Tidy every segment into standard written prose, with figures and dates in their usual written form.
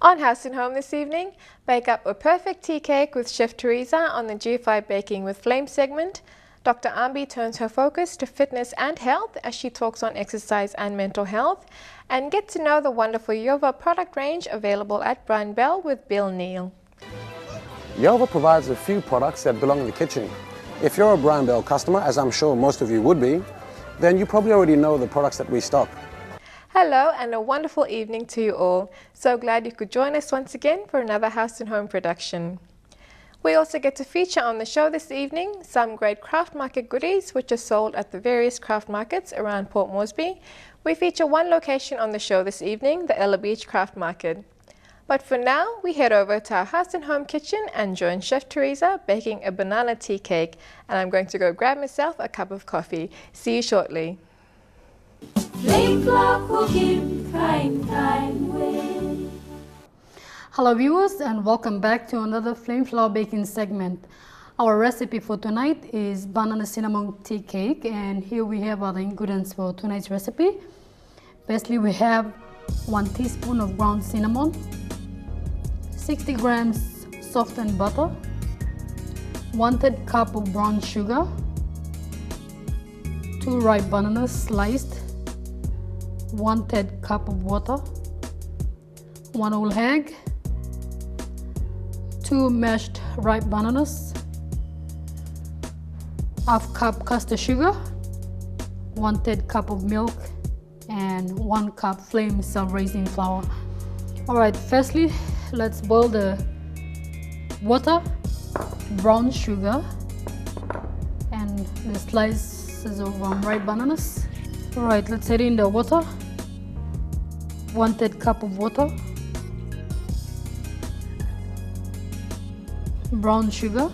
On House and Home this evening, bake up a perfect tea cake with Chef Teresa on the G5 Baking with Flame segment. Dr. Ambi turns her focus to fitness and health as she talks on exercise and mental health. And get to know the wonderful Yova product range available at Brian Bell with Bill Neal. Yova provides a few products that belong in the kitchen. If you're a Brian Bell customer, as I'm sure most of you would be, then you probably already know the products that we stock. Hello and a wonderful evening to you all. So glad you could join us once again for another House and Home production. We also get to feature on the show this evening some great craft market goodies which are sold at the various craft markets around Port Moresby. We feature one location on the show this evening, the Ella Beach Craft Market. But for now, we head over to our House and Home kitchen and join Chef Teresa baking a banana tea cake. And I'm going to go grab myself a cup of coffee. See you shortly. Hello viewers and welcome back to another flame flour baking segment. Our recipe for tonight is banana cinnamon tea cake, and here we have other ingredients for tonight's recipe. Firstly, we have 1 teaspoon of ground cinnamon, 60 grams softened butter, 1/3 cup of brown sugar, 2 ripe bananas sliced, 1/3 cup of water, 1 whole egg, 2 mashed ripe bananas, half cup custard sugar, 1/3 cup of milk, and 1 cup flame self-raising flour. Alright, firstly, let's boil the water, brown sugar, and the slices of ripe bananas. Alright, let's add in the water, 1/3 cup of water, brown sugar,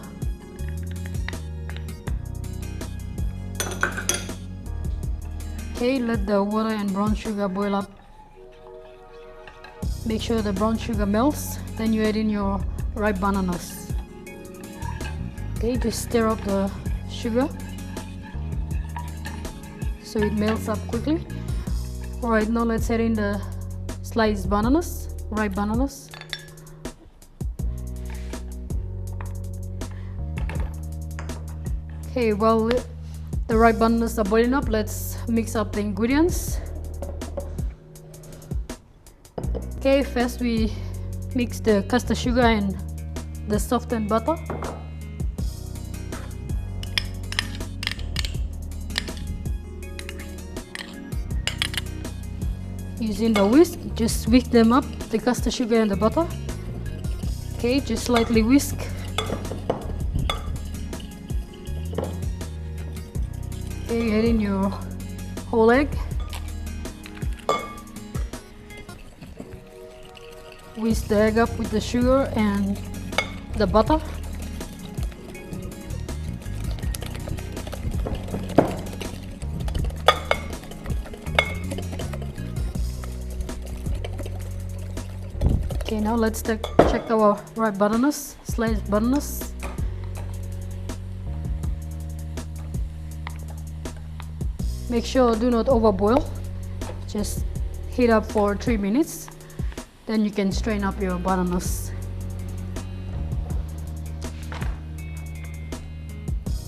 okay, let the water and brown sugar boil up. Make sure the brown sugar melts, then you add in your ripe bananas. Okay, just stir up the sugar so it melts up quickly. Alright, now let's add in the sliced bananas, ripe bananas. Okay, while the ripe bananas are boiling up, let's mix up the ingredients. Okay, first we mix the custard sugar and the softened butter. Using the whisk, just whisk them up, the custard sugar and the butter. Okay, just slightly whisk. Okay, add in your whole egg. Whisk the egg up with the sugar and the butter. Okay, now let's check our ripe bananas, sliced bananas. Make sure do not overboil, just heat up for 3 minutes, then you can strain up your bananas.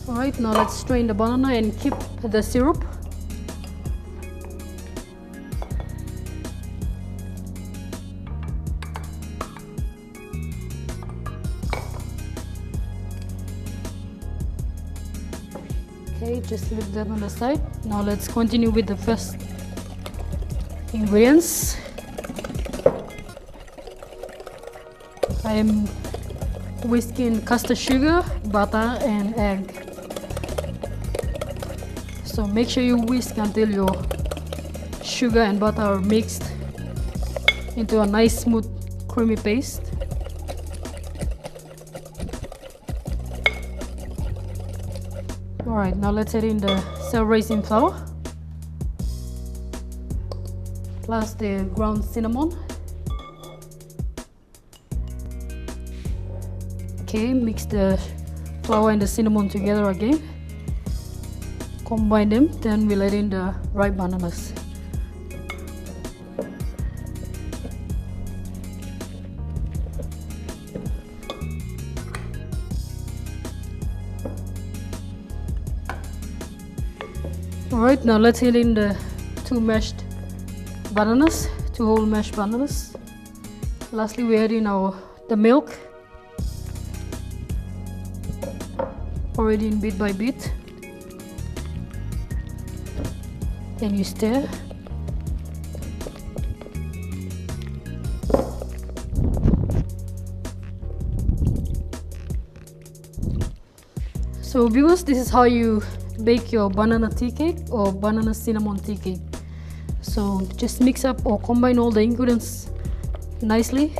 Alright, now let's strain the banana and keep the syrup. Okay, just leave that on the side. Now let's continue with the first ingredients. I am whisking custard sugar, butter, and egg. So make sure you whisk until your sugar and butter are mixed into a nice smooth creamy paste. Alright, now let's add in the self-raising flour plus the ground cinnamon. Okay, mix the flour and the cinnamon together again. Combine them, then we'll add in the ripe bananas. Alright, now let's add in the two whole mashed bananas. Lastly, we add in the milk. Pour it in bit by bit. Then you stir. So viewers, this is how you bake your banana tea cake or banana cinnamon tea cake. So just mix up or combine all the ingredients nicely.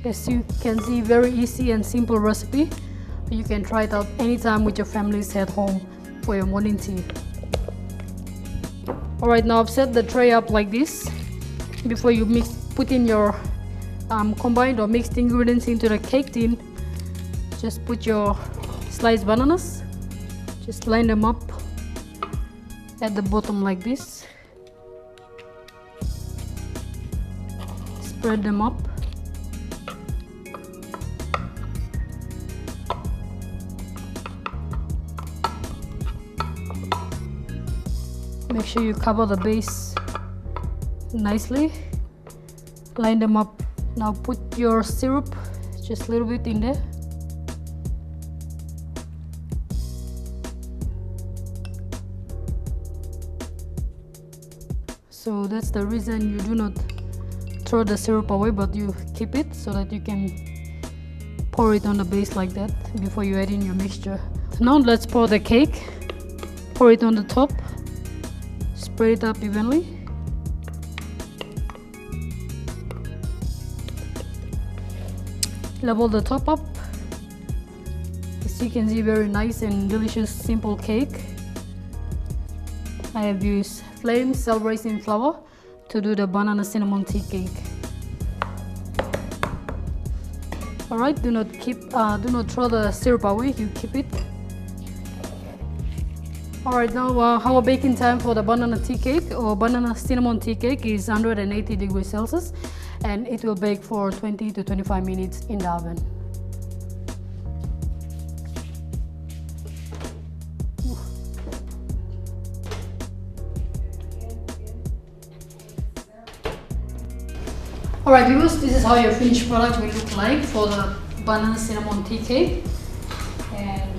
As you can see, very easy and simple recipe. You can try it out anytime with your families at home for your morning tea. Alright, now I've set the tray up like this. Before you put in your combined or mixed ingredients into the cake tin, just put your sliced bananas, just line them up at the bottom like this, spread them up, make sure you cover the base nicely, line them up. Now put your syrup just a little bit in there. So that's the reason you do not throw the syrup away, but you keep it so that you can pour it on the base like that before you add in your mixture. Now let's pour the cake, pour it on the top, spread it up evenly. Level the top up. As you can see, very nice and delicious simple cake. I have used flame self-raising flour to do the banana cinnamon tea cake. Alright, do not throw the syrup away, you keep it. Alright, now our baking time for the banana tea cake or banana cinnamon tea cake is 180 degrees Celsius, and it will bake for 20 to 25 minutes in the oven. Alright viewers, this is how your finished product will look like for the banana cinnamon tea cake. And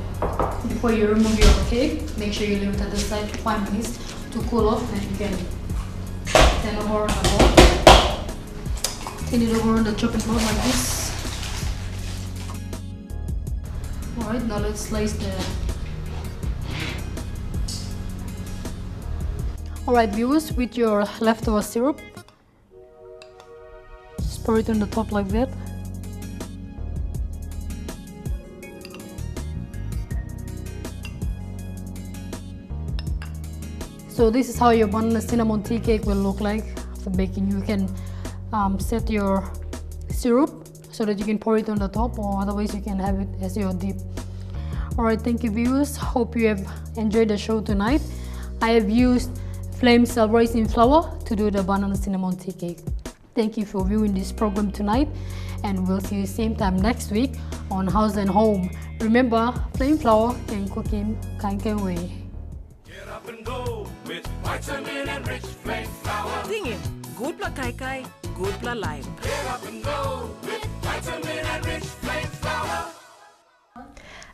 before you remove your cake, make sure you leave it at the side for 5 minutes to cool off, and you can turn over on the board. Turn it over on the chopping board like this. Alright, now let's slice the... Alright viewers, with your leftover syrup, just pour it on the top like that. So this is how your banana cinnamon tea cake will look like after baking. You can set your syrup so that you can pour it on the top, or otherwise you can have it as your dip. Alright, thank you viewers. Hope you have enjoyed the show tonight. I have used flame self-raising flour to do the banana cinnamon tea cake. Thank you for viewing this program tonight, and we'll see you same time next week on House and Home. Remember, flame flour can cook in Kanken way. Get up and go with vitamin and rich flame flour. Singing, good pla kai kai, good pla life. Get up and go with vitamin and rich flame flour.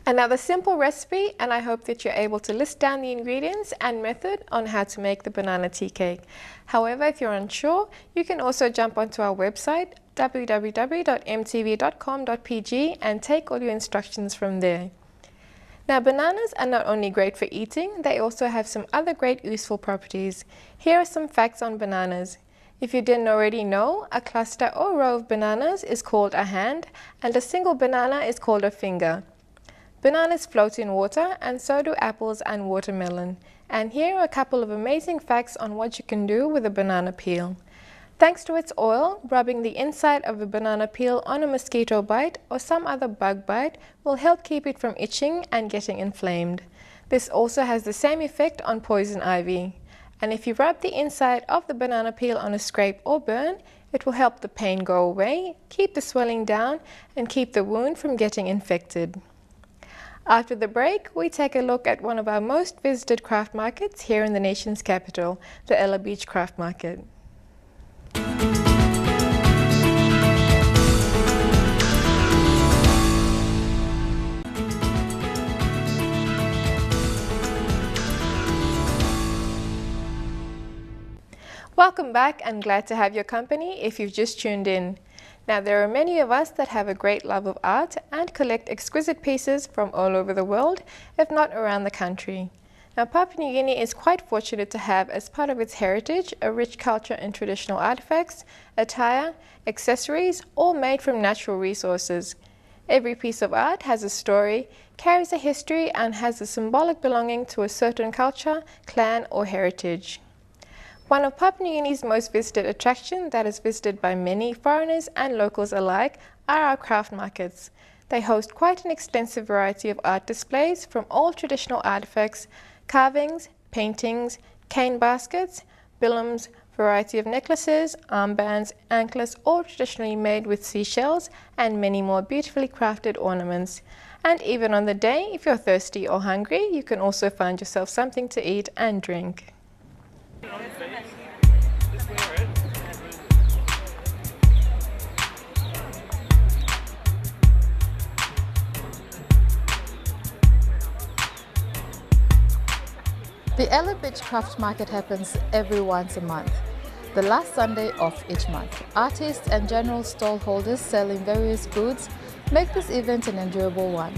Another simple recipe, and I hope that you're able to list down the ingredients and method on how to make the banana tea cake. However, if you're unsure, you can also jump onto our website www.mtv.com.pg and take all your instructions from there. Now, bananas are not only great for eating, they also have some other great useful properties. Here are some facts on bananas. If you didn't already know, a cluster or row of bananas is called a hand, and a single banana is called a finger. Bananas float in water, and so do apples and watermelon. And here are a couple of amazing facts on what you can do with a banana peel. Thanks to its oil, rubbing the inside of a banana peel on a mosquito bite or some other bug bite will help keep it from itching and getting inflamed. This also has the same effect on poison ivy. And if you rub the inside of the banana peel on a scrape or burn, It will help the pain go away, keep the swelling down, and keep the wound from getting infected. After the break, we take a look at one of our most visited craft markets here in the nation's capital, the Ella Beach Craft Market. Welcome back and glad to have your company if you've just tuned in. Now, there are many of us that have a great love of art and collect exquisite pieces from all over the world, if not around the country. Now, Papua New Guinea is quite fortunate to have as part of its heritage a rich culture in traditional artifacts, attire, accessories, all made from natural resources. Every piece of art has a story, carries a history, and has a symbolic belonging to a certain culture, clan, or heritage. One of Papua New Guinea's most visited attractions that is visited by many foreigners and locals alike are our craft markets. They host quite an extensive variety of art displays from all traditional artifacts, carvings, paintings, cane baskets, billums, variety of necklaces, armbands, anklets, all traditionally made with seashells, and many more beautifully crafted ornaments. And even on the day, if you're thirsty or hungry, you can also find yourself something to eat and drink. The Ella Beach Craft Market happens every once a month, the last Sunday of each month. Artists and general stall holders selling various goods make this event an enjoyable one.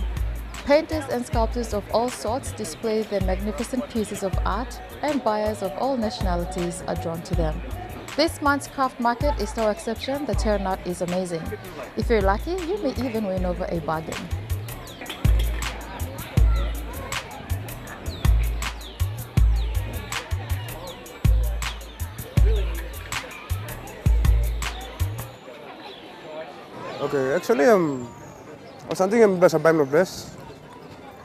Painters and sculptors of all sorts display their magnificent pieces of art, and buyers of all nationalities are drawn to them. This month's craft market is no exception. The turnout is amazing. If you're lucky, you may even win over a bargain. Okay, actually, something I'm blessed by my place.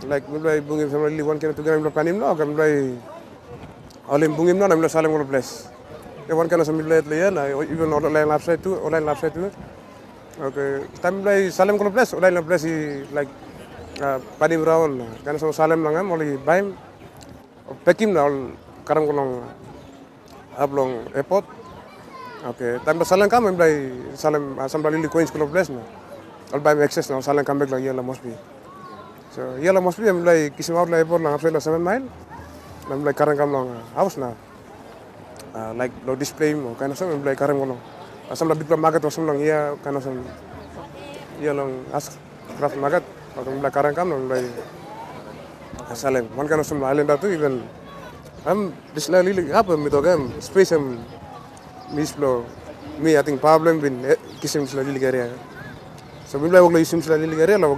Like, mulai bungim sama li one kena tugan mulai panim no, kan mulai olim bungim no, mulai salam mulai place. The one kena sambil lihat lihat, even online website tu. Okay, time mulai salam mulai place, online place like panim round, kan sama salam langam mulai baim, pekim na karang kolong ablong airport. Okay, time salam kami mulai salam sambil li coins mulai place na. All baim access na salam kami lagi lah must be. So, yala mostly I'm like kissing out like lang after 7 mile. I'm like karang kam long house na. Like no display mo kind of some I'm like karang mo long. Some la big market or some long yeah kind of some yeah long as craft market. I'm like karang kam long like salem. One kind of some island atu even I'm this really up with game space miss flow. Me I think problem been kissing slowly area. So we like only sim slowly area la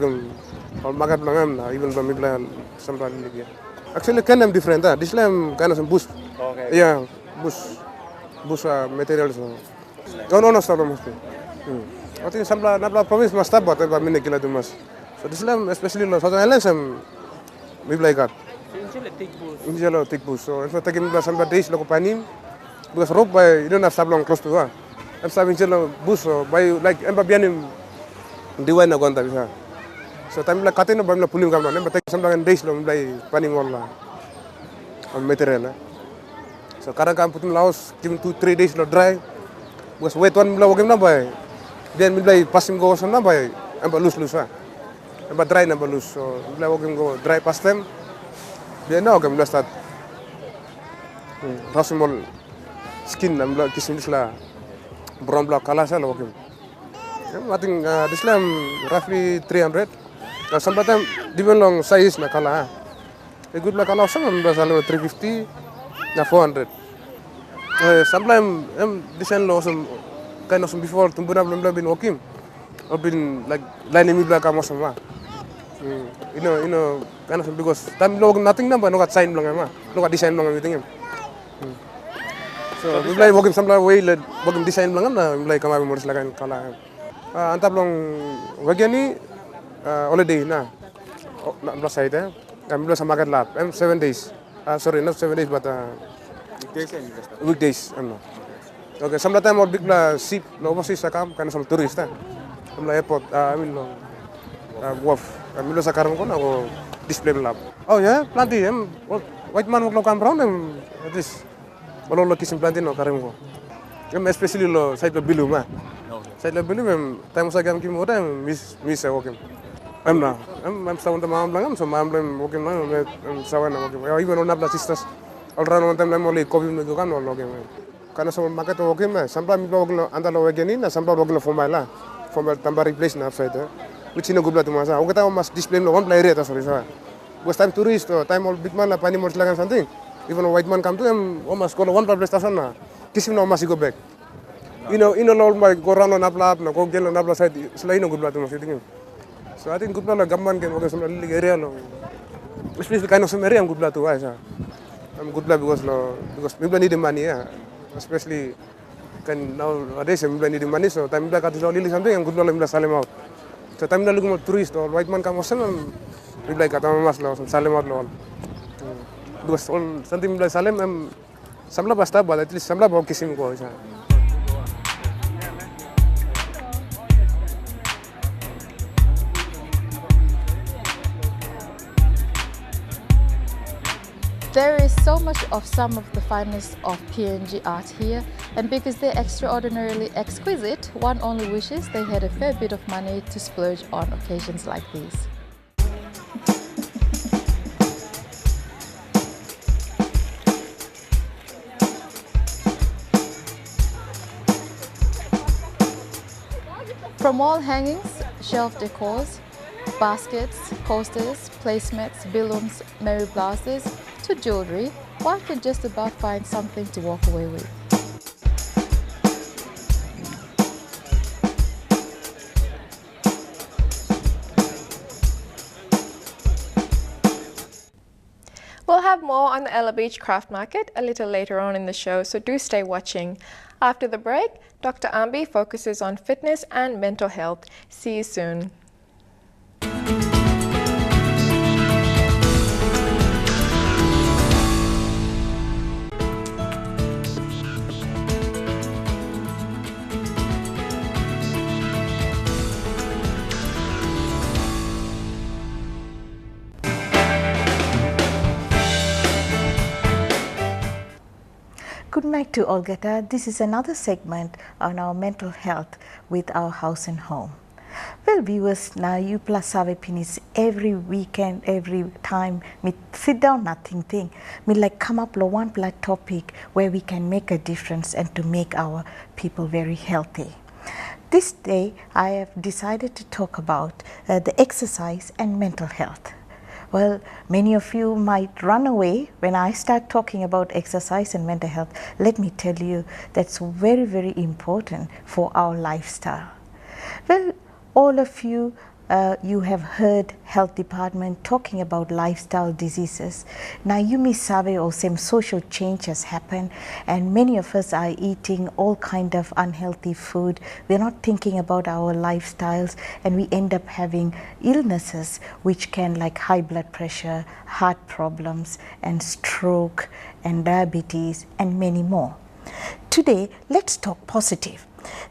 all market lang even from Mibla somebody here. Actually, kind of different. This lamb kind of some bush. Okay. Yeah, bush materials. No, stop mostly. I think some nabla province must stop, but about minute kilo mas. So this lamb, especially in Southern Islands, Mibla got. Injalo thick bush. So if I take him some days, local panim, because rope by you don't have stop long close to her. I'm starting to bush by like embabianim. Diwan na gonta bisa. So time like cutting na pulim kam na, but some like days long like panim wala material. So karang kam putum laos give 2-3 days lo dry. Because wet one la wagim na bay. Then like pasim go some na bay. Amba loose ha. Amba dry na loose. So la wagim go dry past them. Then now kam la start. Rasimol skin na la kisim la brown black color sa la wagim. I think this lamb roughly 300. Sometimes different long size na kala. A good na kala some basalo 350 na 400. Sometimes design lo some kind of some before tumbuna been working. Or been like lining me black amos ma. You know kind of because time lo nothing na ba no got sign lang ma. No got design lang everything. So we like working some way like working design lang na like kamabi mo sila kan kala. Antap long wagani holiday na plus side I'm plus market lab 7 days sorry not 7 days but weekdays Okay, samla time or big la ship lo overseas sa kam kana sama turista. Samla airport, I mean lo wharf. Kami lo sa karam ko na ko display lab. Oh yeah, plenty. White man lo kam brown at least. Malo lo kisim plenty no karam ko. Especially lo side lo bilu ma. Side lo bilu time sa kam kim ota miss sa okay. I'm sawan ta mam langam so mam lang okay na sawan na okay. Even on abla sisters. All run on time lang mo li COVID no kan no okay. Karena sama market okay mah, sampai mi blog anda lo begini, na sampai blog lo formal tambah replace na upside, which ino gubla tu masa. Aku tahu mas display lo one player itu sorry saya. Was time tourist, time all big man la pani more lagan something. Even a white man come to him, mas kalau one place station na, kisim na mas go back. Ino lo my go round on apla, na go gel on apla side, selain ino gubla tu mas itu. So I think gubla la gamman kan, okay sama lili area lo. Especially kind of some area gubla tu saya. I'm gubla because people need the money ya. Especially kan nowadays people need money, so time bila kati lili something yang good bila salim out. So time bila lugu tourist or white man kamu sen bila kata mas lo salim out lo. Because all something bila salim samla basta bal at least samla bawa kisim ko isa. There is so much of some of the finest of PNG art here, and because they're extraordinarily exquisite, one only wishes they had a fair bit of money to splurge on occasions like these. From wall hangings, shelf decors, baskets, coasters, placemats, balloons, Mary blouses, to jewelry, one can just about find something to walk away with. We'll have more on the Ella Beach Craft Market a little later on in the show, so do stay watching. After the break, Dr. Ambi focuses on fitness and mental health. See you soon. Good night to Olgata. This is another segment on our mental health with our house and home. Well, viewers, now you plus save pinis every weekend, every time me sit down nothing thing. Me like come up with one black topic where we can make a difference and to make our people very healthy. This day I have decided to talk about the exercise and mental health. Well, many of you might run away when I start talking about exercise and mental health. Let me tell you, that's very, very important for our lifestyle. Well, all of you, you have heard health department talking about lifestyle diseases. Now you may sabe or some social change has happened, and many of us are eating all kind of unhealthy food. We're not thinking about our lifestyles, and we end up having illnesses which can like high blood pressure, heart problems, and stroke, and diabetes, and many more. Today, let's talk positive.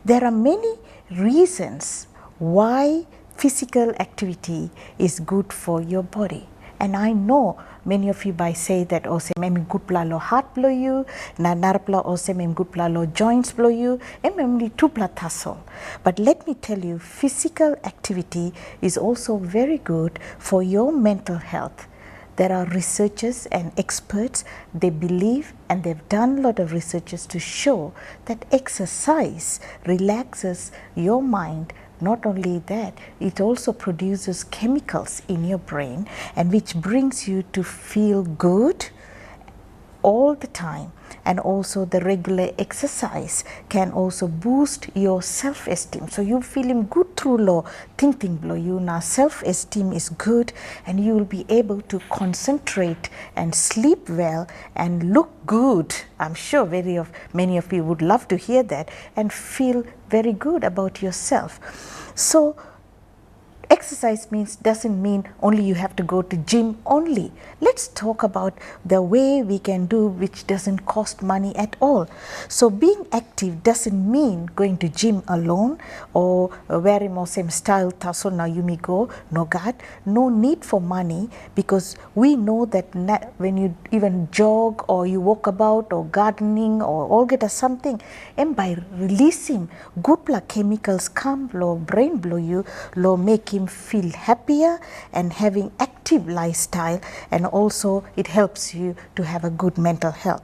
There are many reasons why physical activity is good for your body, and I know many of you by say that ose mem good pla lo heart blow you, na narpla ose mem good pla lo joints blow you, and mem tu pla tassel. But let me tell you, physical activity is also very good for your mental health. There are researchers and experts, they believe, and they've done a lot of researches to show that exercise relaxes your mind. Not only that, it also produces chemicals in your brain, and which brings you to feel good all the time. And also the regular exercise can also boost your self-esteem. So you feeling good through law, thinking below you now, self-esteem is good, and you will be able to concentrate and sleep well and look good. I'm sure many of you would love to hear that and feel very good about yourself. So exercise doesn't mean only you have to go to gym only. Let's talk about the way we can do which doesn't cost money at all. So being active active doesn't mean going to gym alone or wearing more same style tasso now you may go. No God, no need for money, because we know that when you even jog or you walk about or gardening or all get something, and by releasing good blood chemicals come low brain blow you low make him feel happier and having active lifestyle, and also it helps you to have a good mental health.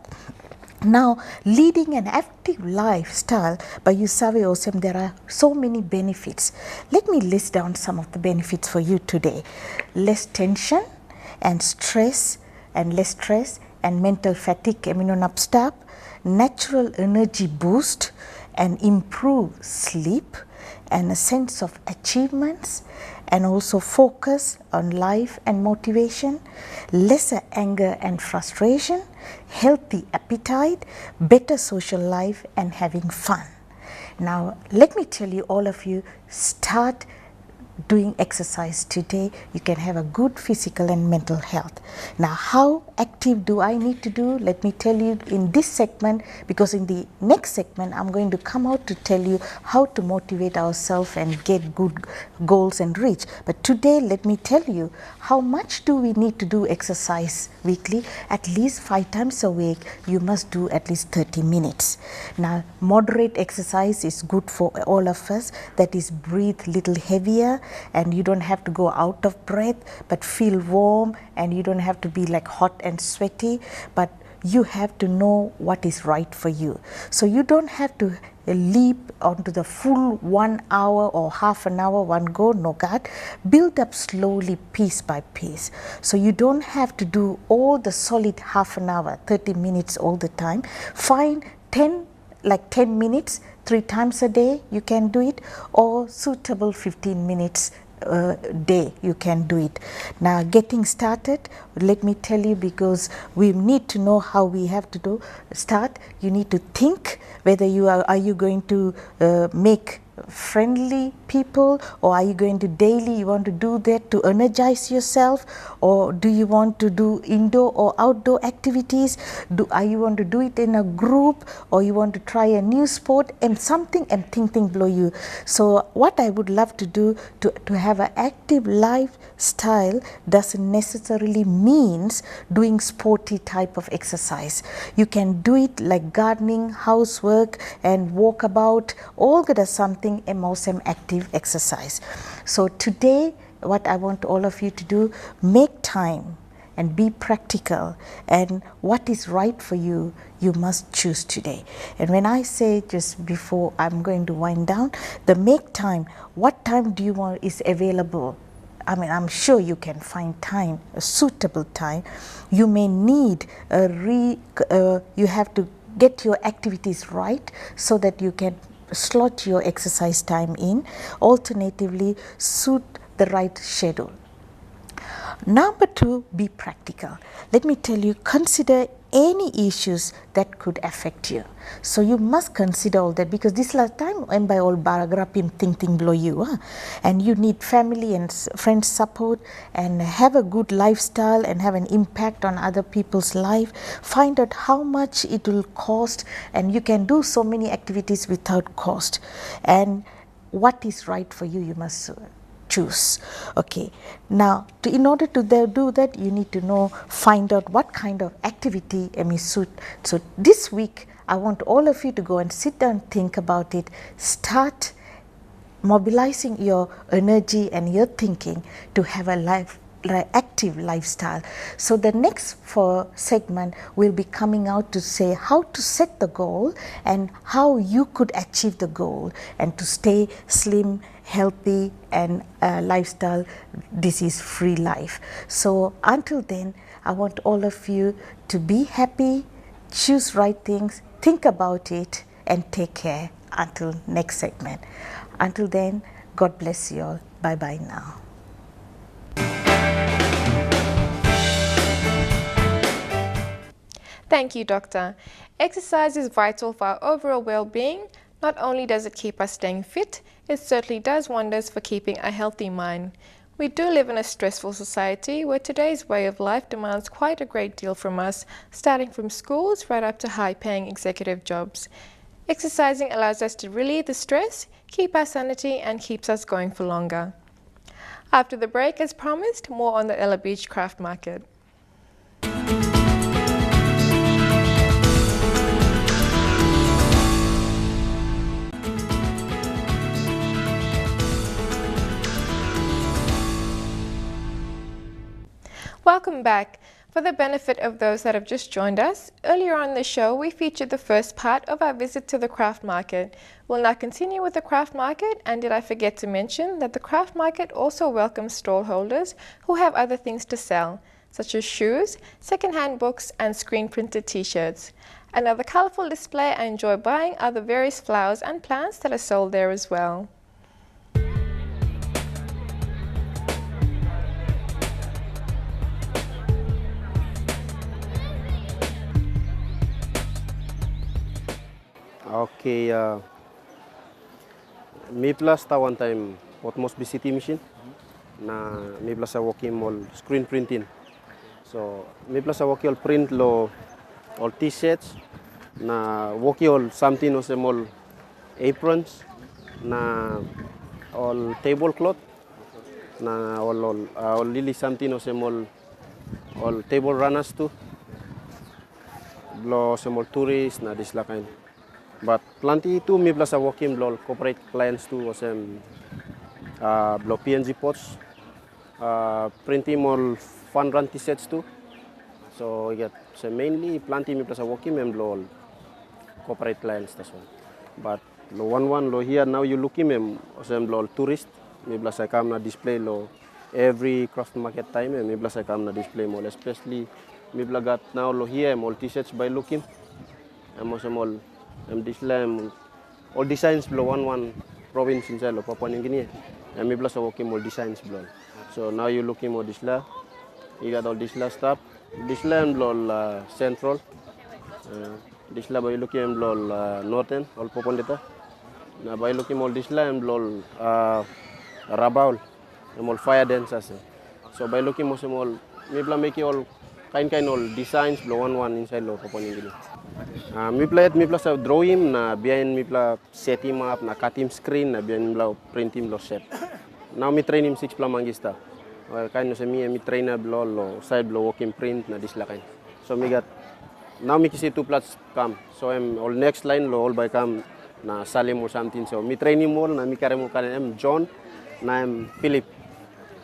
Now, leading an active lifestyle by Usawe Osem, there are so many benefits. Let me list down some of the benefits for you today. Less tension and stress, and less stress and mental fatigue, aminonapstap, natural energy boost and improve sleep and a sense of achievements, and also focus on life and motivation, lesser anger and frustration, healthy appetite, better social life and having fun. Now let me tell you, all of you, start doing exercise today. You can have a good physical and mental health. Now how active do I need to do? Let me tell you in this segment, because in the next segment I'm going to come out to tell you how to motivate ourselves and get good goals and reach. But today let me tell you how much do we need to do exercise weekly. At least 5 times a week you must do at least 30 minutes. Now moderate exercise is good for all of us, that is breathe little heavier, and you don't have to go out of breath but feel warm, and you don't have to be like hot and sweaty, but you have to know what is right for you. So you don't have to leap onto the full 1 hour or half an hour one go, no God. Build up slowly, piece by piece. So you don't have to do all the solid half an hour, 30 minutes all the time. Find 10 minutes 3 times a day you can do it, or suitable 15 minutes day you can do it. Now getting started, let me tell you, because we need to know how we have to start. You need to think whether you are you going to make friendly people, or are you going to daily you want to do that to energize yourself, or do you want to do indoor or outdoor activities? Are you want to do it in a group, or you want to try a new sport, and something and thinking below you. So what I would love to do to have an active lifestyle doesn't necessarily means doing sporty type of exercise. You can do it like gardening, housework and walk about, all get us something emotion active exercise. So today what I want all of you to do, make time and be practical, and what is right for you, you must choose today. And when I say, just before I'm going to wind down, the make time, what time do you want is available? I mean, I'm sure you can find time, a suitable time. You may need you have to get your activities right so that you can slot your exercise time in. Alternatively, suit the right schedule. Number 2, be practical. Let me tell you, consider any issues that could affect you. So you must consider all that, because this last time when by all baragrapim think below you, and you need family and friends support, and have a good lifestyle and have an impact on other people's life. Find out how much it will cost, and you can do so many activities without cost, and what is right for you, you must choose. Okay, now in order to do that, you need to find out what kind of activity may suit. So this week I want all of you to go and sit down, think about it, start mobilizing your energy and your thinking to have a active lifestyle. So the next segment will be coming out to say how to set the goal and how you could achieve the goal, and to stay slim, healthy and lifestyle disease free life. So until then, I want all of you to be happy, choose right things, think about it and take care until next segment. Until then, God bless you all. Bye bye now. Thank you, Doctor. Exercise is vital for our overall well-being. Not only does it keep us staying fit, it certainly does wonders for keeping a healthy mind. We do live in a stressful society where today's way of life demands quite a great deal from us, starting from schools right up to high-paying executive jobs. Exercising allows us to relieve the stress, keep our sanity, and keeps us going for longer. After the break, as promised, more on the Ella Beach Craft Market. Welcome back. For the benefit of those that have just joined us, earlier on the show we featured the first part of our visit to the craft market. We'll now continue with the craft market, and did I forget to mention that the craft market also welcomes stall holders who have other things to sell, such as shoes, second-hand books and screen-printed t-shirts. Another colourful display I enjoy buying are the various flowers and plants that are sold there as well. Okay, mi plus ta one time utmost BCT machine na mi plus a working all screen printing. So mi plus a working all print lo all t-shirts na working all something o all aprons na all tablecloth na all lily something o all table runners too. Lo all tourists na this la kind. But plenty too mi plus a working blow corporate clients too was blow PNG pots, printing all fun run t-shirts too. So we get mainly plenty mi plus a working and blow all corporate clients as well. But lo one lo here now you looking was blow all tourist mi plus I come na display lo every craft market time mi plus I come na display more especially mi plus got now lo here all t-shirts by looking and also all display all designs below one province in Salo, Papua New Guinea. And me plus working all designs below. So now you looking more display. You got all display stuff. Display and below central. Display by looking below northern all Papua Data. Now by looking all display and below Rabaul and all fire dancers. So by looking more small, me plus making all kind all designs below one inside lo Papua New Guinea. Mi plus draw him na behind mi plus set him up na cut him screen na behind mi print him lo set. Now mi train him 6 mangista. Well kind of mi train na lo side lo working print na this la kind. So mi got now mi kisi 2 plus come. So I'm all next line lo all by come na Salim or something. So mi train him all na mi kare mo kan John na Philip.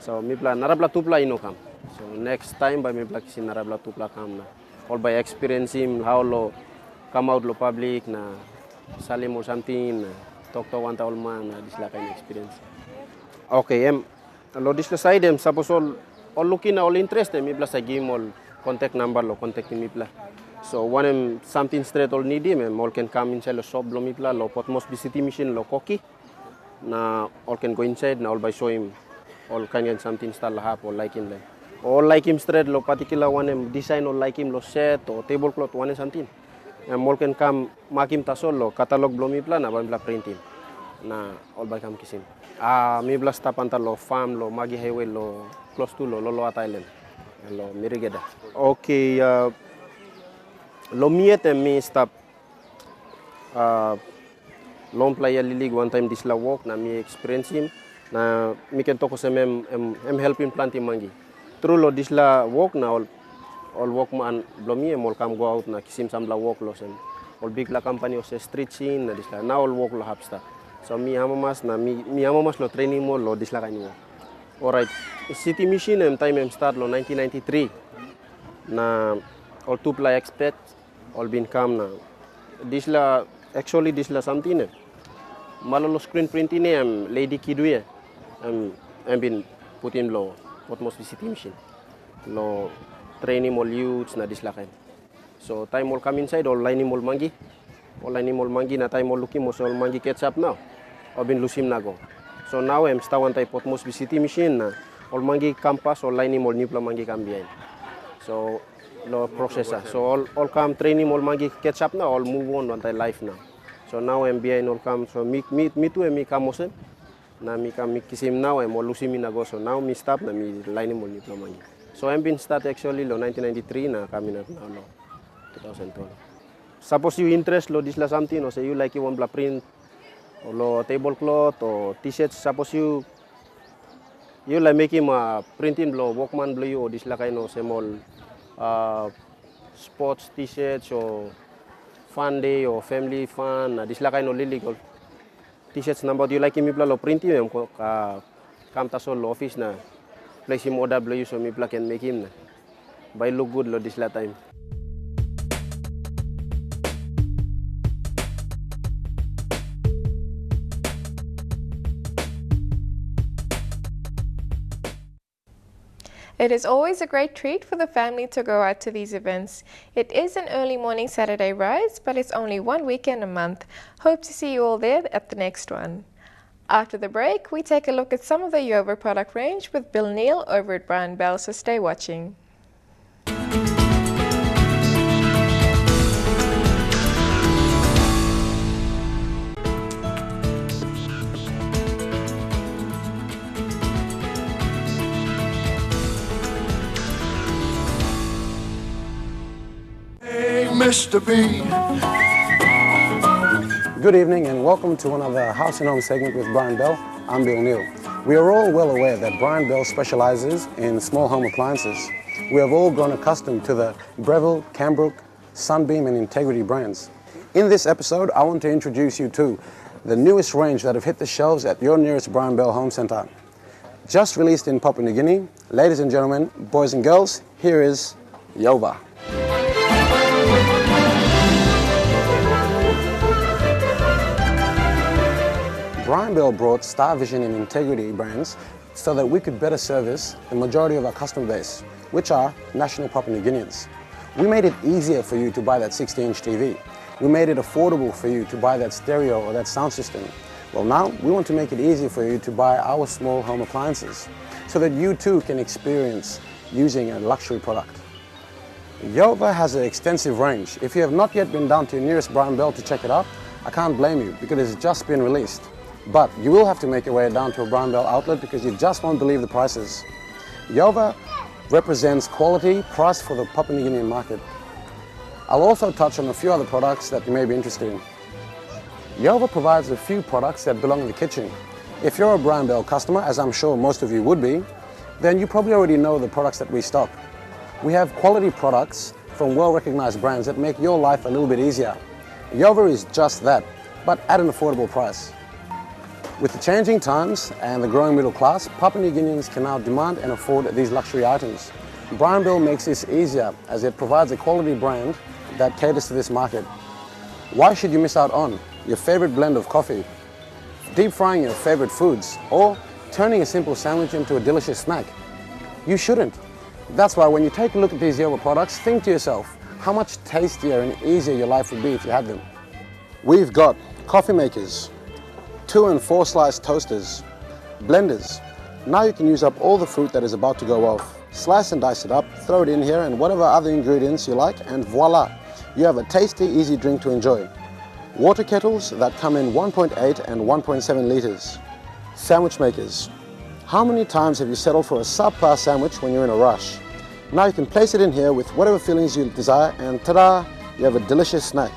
So mi plus narabla 2 plus ino come. So next time by mi plus kisi narabla 2 plus come na. All by experiencing how lo come out lo public na Salim or something na talk to one all man na this la kind experience. Okay, lo this la side suppose all looking all interest mi plus I give all contact number lo contact mi plus. So one something straight all need him all can come inside lo shop lo mi plus lo pot most BCT machine lo koki na all can go inside na all by show him all kind of something style have or like him like. Or like him straight lo particular one design or like him lo set or tablecloth one something. And all can come mark him tasol lo catalog blo mi plan na bla print him na all by come kisim. Mi bla stapanta lo farm lo magi highway lo close to lo Loloat Island lo Mirigeda. Okay, lo miet mi stop long playa lilig one time this la walk na mi experience him na mi can talk sa help him planting mangi. True lo this la walk na all walk man blomi all come go out na kisim sam la walk lo sen all big la company of street scene na this la now all walk lo hapsta. So mi amamas lo training mo lo this la kanyo. Alright, city machine time start lo 1993 na all 2 ply expert all been come na this la actually this la something malolo screen printing lady kidwe been put him lo what most city machine lo training all youths na this la kind. So time all come inside all line all mangi na time all looking mo all mangi catch up now or been lusim na go. So now I'm start one type of most BCT machine na all mangi campus all line all new mangi come behind. So lo processor. So all come training all mangi catch up now all move on one type life now. So now I'm behind all come so me too me come also na mi come kisim now I'm all lusim na go. So now me stop na me line all new mangi. So I'm been start actually lo 1993 na coming up now lo 2012. suppose you interest lo disla something or say you like you want bla print or lo tablecloth or t-shirts, suppose you like make him printing blow workman blow you or disla kind of small sports t-shirts or fun day or family fun disla kind of legal t-shirts number you like him lo printing him come to sol office na place him order blow you so me can make him na by look good lo disla time. It is always a great treat for the family to go out to these events. It is an early morning Saturday rise, but it's only one weekend a month. Hope to see you all there at the next one. After the break, we take a look at some of the Yover product range with Bill Neal over at Brian Bell, so stay watching. Mr. B. Good evening and welcome to another House and Home segment with Brian Bell. I'm Bill Neal. We are all well aware that Brian Bell specializes in small home appliances. We have all grown accustomed to the Breville, Cambrook, Sunbeam and Integrity brands. In this episode, I want to introduce you to the newest range that have hit the shelves at your nearest Brian Bell Home Centre. Just released in Papua New Guinea, ladies and gentlemen, boys and girls, here is Yover. Brian Bell brought Star Vision and Integrity brands so that we could better service the majority of our customer base, which are national Papua New Guineans. We made it easier for you to buy that 60-inch TV. We made it affordable for you to buy that stereo or that sound system. Well, now we want to make it easier for you to buy our small home appliances so that you too can experience using a luxury product. Yover has an extensive range. If you have not yet been down to your nearest Brian Bell to check it out, I can't blame you because it's just been released. But you will have to make your way down to a Brian Bell outlet because you just won't believe the prices. Yover represents quality priced for the Papua New Guinean market. I'll also touch on a few other products that you may be interested in. Yover provides a few products that belong in the kitchen. If you're a Brian Bell customer, as I'm sure most of you would be, then you probably already know the products that we stock. We have quality products from well-recognized brands that make your life a little bit easier. Yover is just that, but at an affordable price. With the changing times and the growing middle class, Papua New Guineans can now demand and afford these luxury items. Brian Bell makes this easier as it provides a quality brand that caters to this market. Why should you miss out on your favorite blend of coffee, deep frying your favorite foods, or turning a simple sandwich into a delicious snack? You shouldn't. That's why when you take a look at these Yover products, think to yourself how much tastier and easier your life would be if you had them. We've got coffee makers, 2 and 4 slice toasters, blenders. Now you can use up all the fruit that is about to go off. Slice and dice it up, throw it in here and whatever other ingredients you like and voila, you have a tasty, easy drink to enjoy. Water kettles that come in 1.8 and 1.7 liters. Sandwich makers. How many times have you settled for a subpar sandwich when you're in a rush? Now you can place it in here with whatever fillings you desire and ta-da, you have a delicious snack.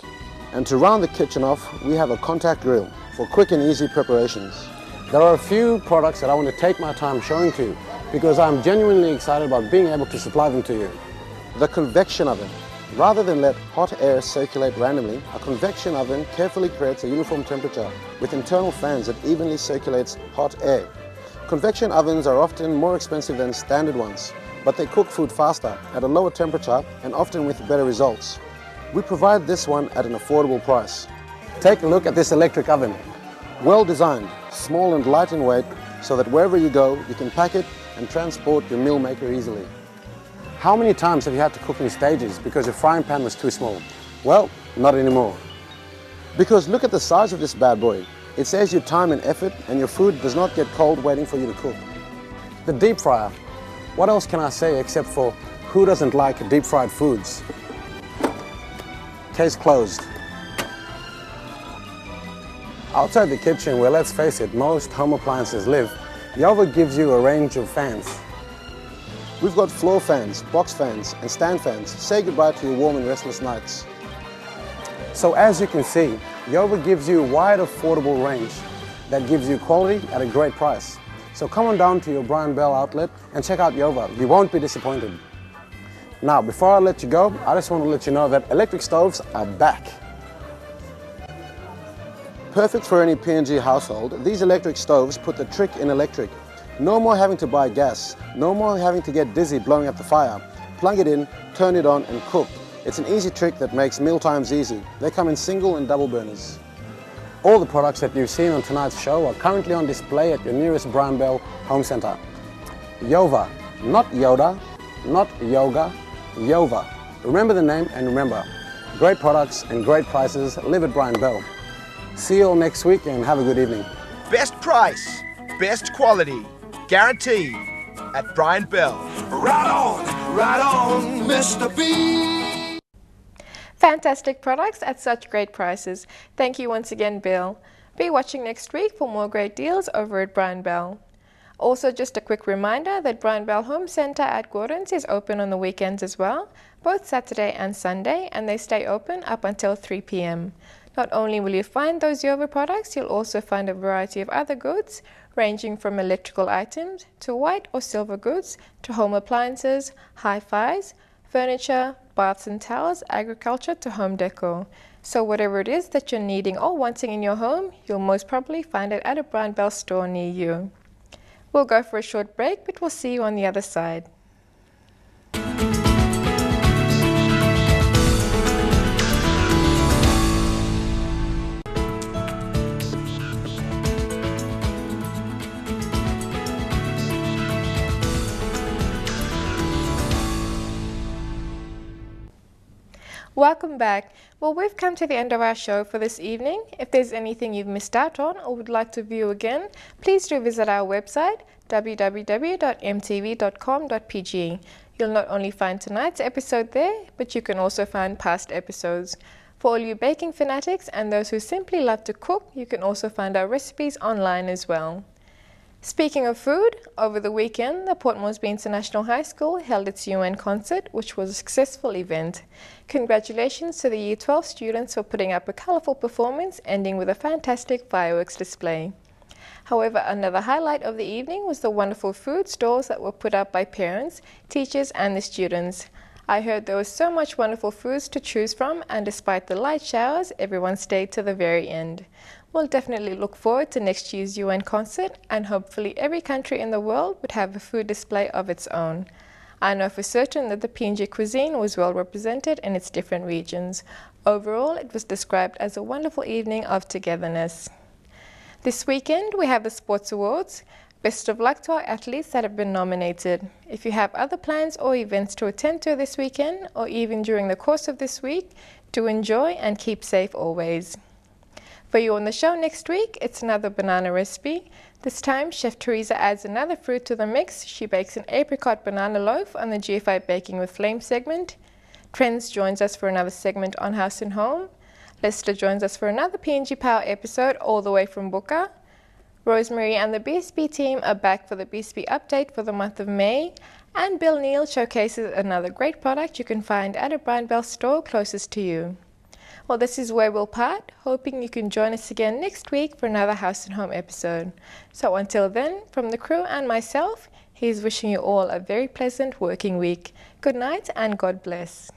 And to round the kitchen off, we have a contact grill for quick and easy preparations. There are a few products that I want to take my time showing to you because I'm genuinely excited about being able to supply them to you. The convection oven. Rather than let hot air circulate randomly, a convection oven carefully creates a uniform temperature with internal fans that evenly circulates hot air. Convection ovens are often more expensive than standard ones, but they cook food faster at a lower temperature and often with better results. We provide this one at an affordable price. Take a look at this electric oven. Well designed, small and light in weight, so that wherever you go, you can pack it and transport your meal maker easily. How many times have you had to cook in stages because your frying pan was too small? Well, not anymore. Because look at the size of this bad boy. It saves you time and effort and your food does not get cold waiting for you to cook. The deep fryer. What else can I say except for who doesn't like deep fried foods? Case closed. Outside the kitchen, where let's face it, most home appliances live, Yover gives you a range of fans. We've got floor fans, box fans and stand fans. Say goodbye to your warm and restless nights. So as you can see, Yova gives you a wide affordable range that gives you quality at a great price. So come on down to your Brian Bell outlet and check out Yova. You won't be disappointed. Now, before I let you go, I just want to let you know that electric stoves are back. Perfect for any PNG household, these electric stoves put the trick in electric. No more having to buy gas, no more having to get dizzy blowing up the fire. Plug it in, turn it on and cook. It's an easy trick that makes meal times easy. They come in single and double burners. All the products that you've seen on tonight's show are currently on display at your nearest Brian Bell Home Centre. Yova, not Yoda, not yoga, Yova. Remember the name and remember, great products and great prices live at Brian Bell. See you all next week and have a good evening. Best price, best quality, guaranteed at Brian Bell. Right on, Mr. B. Fantastic products at such great prices. Thank you once again, Bill. Be watching next week for more great deals over at Brian Bell. Also, just a quick reminder that Brian Bell Home Centre at Gordon's is open on the weekends as well, both Saturday and Sunday, and they stay open up until 3 p.m. Not only will you find those Yova products, you'll also find a variety of other goods, ranging from electrical items to white or silver goods to home appliances, hi-fis, furniture, baths and towels, agriculture to home decor. So whatever it is that you're needing or wanting in your home, you'll most probably find it at a Brian Bell store near you. We'll go for a short break, but we'll see you on the other side. Welcome back. Well, we've come to the end of our show for this evening. If there's anything you've missed out on or would like to view again, please do visit our website www.mtv.com.pg. You'll not only find tonight's episode there, but you can also find past episodes. For all you baking fanatics and those who simply love to cook, you can also find our recipes online as well. Speaking of food, over the weekend, the Port Moresby International High School held its UN concert, which was a successful event. Congratulations to the Year 12 students for putting up a colourful performance, ending with a fantastic fireworks display. However, another highlight of the evening was the wonderful food stalls that were put up by parents, teachers and the students. I heard there was so much wonderful foods to choose from, and despite the light showers, everyone stayed to the very end. We'll definitely look forward to next year's UN concert, and hopefully every country in the world would have a food display of its own. I know for certain that the PNG cuisine was well represented in its different regions. Overall, it was described as a wonderful evening of togetherness. This weekend, we have the Sports Awards. Best of luck to our athletes that have been nominated. If you have other plans or events to attend to this weekend, or even during the course of this week, do enjoy and keep safe always. For you on the show next week, it's another banana recipe. This time, Chef Teresa adds another fruit to the mix. She bakes an apricot banana loaf on the GFI Baking with Flame segment. Trends joins us for another segment on House and Home. Lester joins us for another PNG Power episode all the way from Buka. Rosemary and the BSB team are back for the BSB update for the month of May. And Bill Neal showcases another great product you can find at a Brian Bell store closest to you. Well, this is where we'll part, hoping you can join us again next week for another House and Home episode. So until then, from the crew and myself, he's wishing you all a very pleasant working week. Good night and God bless.